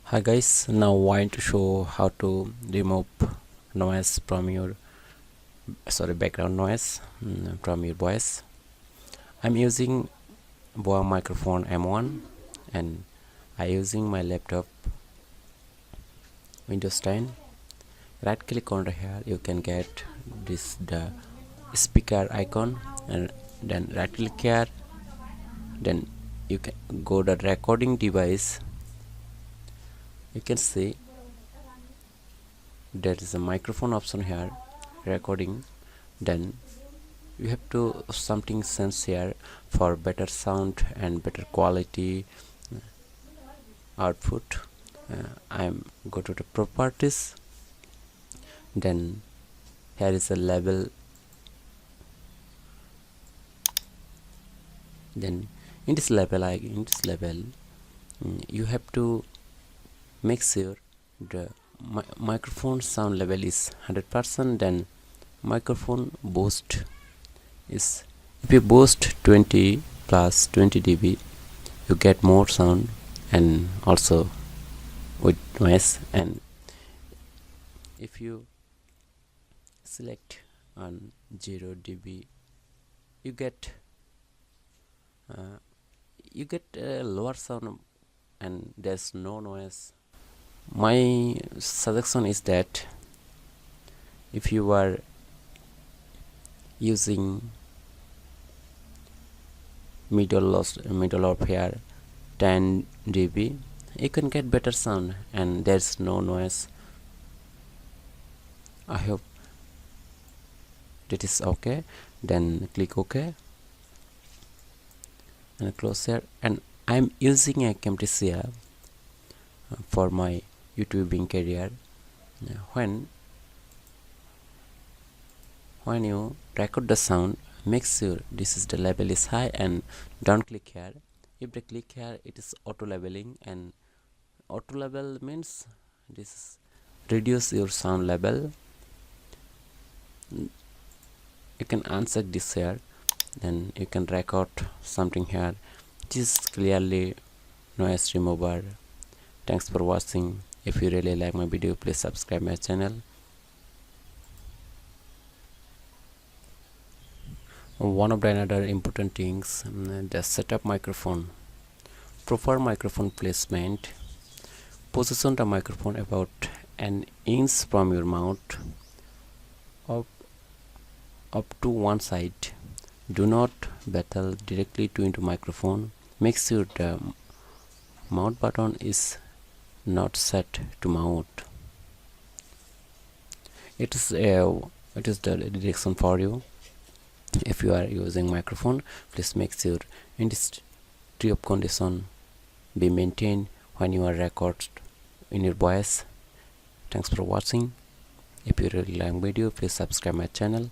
Hi guys, now I want to show how to remove noise from your background noise from your voice. I'm using Boya Microphone M1 and I using my laptop Windows 10. Right click on here, you can get the speaker icon, and then right click here, then you can go to the recording device. You can see there is a microphone option here, recording. Then you have to something sense here for better sound and better quality output. I'm go to the properties, then here is a level, then in this level you have to make sure the microphone sound level is 100%. Then microphone boost is, if you boost 20 plus 20 dB, you get more sound and also with noise. And if you select on 0 dB, you get a lower sound and there's no noise. My suggestion is that if you are using middle of here 10 dB, you can get better sound and there's no noise. I hope that is okay. Then click OK and close here. And I'm using a Camtasia for my YouTubing career. When you record the sound, make sure this is the level is high and don't click here. If they click here, it is auto leveling, and auto level means this is reduce your sound level. You can uncheck this here, then you can record something here. This is clearly noise remover. Thanks for watching. If you really like my video, please subscribe my channel. One of the another important things, the setup microphone. Proper microphone placement. Position the microphone about an inch from your mouth, up to one side. Do not battle directly into microphone. Make sure the mount button is not set to mount. It is the direction for you. If you are using microphone, please make sure in this tree of condition be maintained when you are recorded in your voice. Thanks for watching. If you really like video, please subscribe my channel.